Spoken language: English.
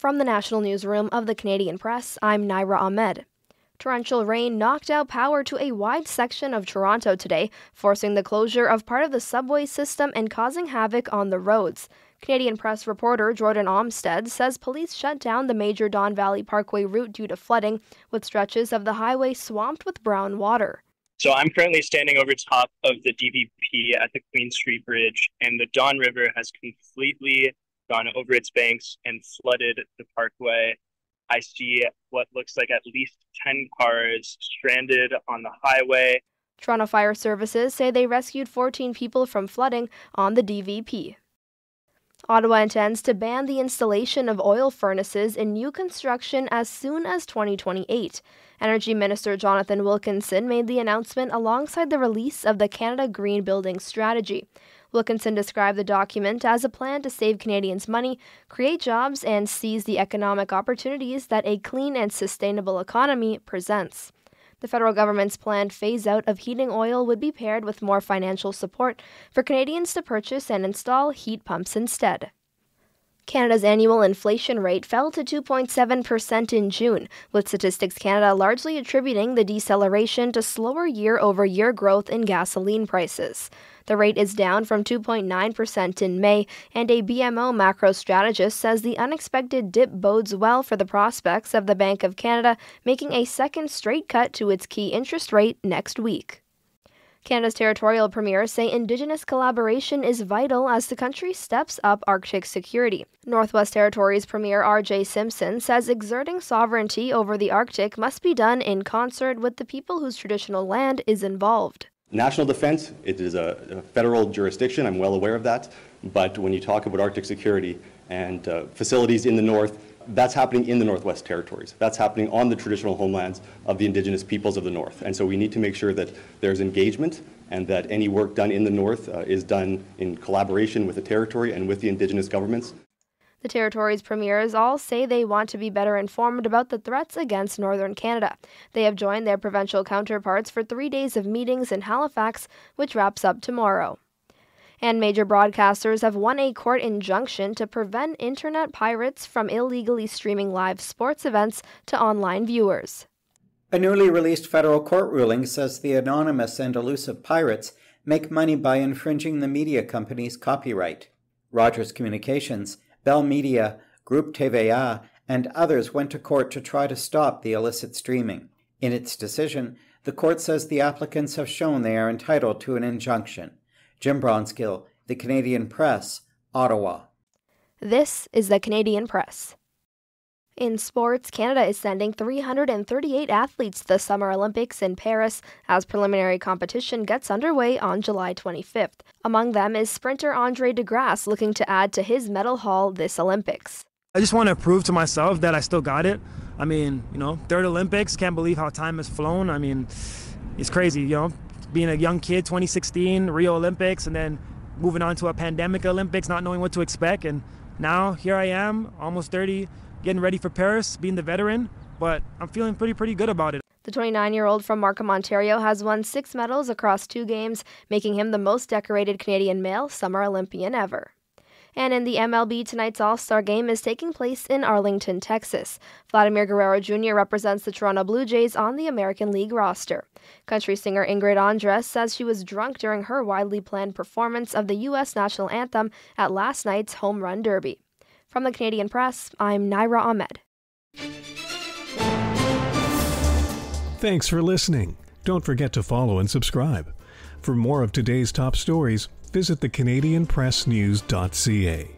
From the National Newsroom of the Canadian Press, I'm Naira Ahmed. Torrential rain knocked out power to a wide section of Toronto today, forcing the closure of part of the subway system and causing havoc on the roads. Canadian Press reporter Jordan Olmsted says police shut down the major Don Valley Parkway route due to flooding, with stretches of the highway swamped with brown water. So I'm currently standing over top of the DVP at the Queen Street Bridge, and the Don River has completely gone over its banks and flooded the parkway. I see what looks like at least 10 cars stranded on the highway. Toronto Fire Services say they rescued 14 people from flooding on the DVP. Ottawa intends to ban the installation of oil furnaces in new construction as soon as 2028. Energy Minister Jonathan Wilkinson made the announcement alongside the release of the Canada Green Building Strategy. Wilkinson described the document as a plan to save Canadians money, create jobs, and seize the economic opportunities that a clean and sustainable economy presents. The federal government's planned phase-out of heating oil would be paired with more financial support for Canadians to purchase and install heat pumps instead. Canada's annual inflation rate fell to 2.7% in June, with Statistics Canada largely attributing the deceleration to slower year-over-year growth in gasoline prices. The rate is down from 2.9% in May, and a BMO macro strategist says the unexpected dip bodes well for the prospects of the Bank of Canada making a second straight cut to its key interest rate next week. Canada's territorial premiers say Indigenous collaboration is vital as the country steps up Arctic security. Northwest Territories Premier R.J. Simpson says exerting sovereignty over the Arctic must be done in concert with the people whose traditional land is involved. National defense, it is a federal jurisdiction, I'm well aware of that, but when you talk about Arctic security and facilities in the north, that's happening in the Northwest Territories. That's happening on the traditional homelands of the Indigenous peoples of the North. And so we need to make sure that there's engagement and that any work done in the North is done in collaboration with the territory and with the Indigenous governments. The Territories' premiers all say they want to be better informed about the threats against Northern Canada. They have joined their provincial counterparts for 3 days of meetings in Halifax, which wraps up tomorrow. And major broadcasters have won a court injunction to prevent internet pirates from illegally streaming live sports events to online viewers. A newly released federal court ruling says the anonymous and elusive pirates make money by infringing the media company's copyright. Rogers Communications, Bell Media, Groupe TVA, and others went to court to try to stop the illicit streaming. In its decision, the court says the applicants have shown they are entitled to an injunction. Jim Bronskill, The Canadian Press, Ottawa. This is The Canadian Press. In sports, Canada is sending 338 athletes to the Summer Olympics in Paris as preliminary competition gets underway on July 25th. Among them is sprinter Andre DeGrasse looking to add to his medal haul this Olympics. I just want to prove to myself that I still got it. I mean, third Olympics, can't believe how time has flown. I mean, it's crazy, being a young kid, 2016, Rio Olympics, and then moving on to a pandemic Olympics, not knowing what to expect. And now here I am, almost 30, getting ready for Paris, being the veteran, but I'm feeling pretty good about it. The 29-year-old from Markham, Ontario has won 6 medals across 2 games, making him the most decorated Canadian male Summer Olympian ever. And in the MLB, tonight's All-Star Game is taking place in Arlington, Texas. Vladimir Guerrero Jr. represents the Toronto Blue Jays on the American League roster. Country singer Ingrid Andress says she was drunk during her widely planned performance of the U.S. national anthem at last night's Home Run Derby. From the Canadian Press, I'm Naira Ahmed. Thanks for listening. Don't forget to follow and subscribe. For more of today's top stories, visit thecanadianpressnews.ca.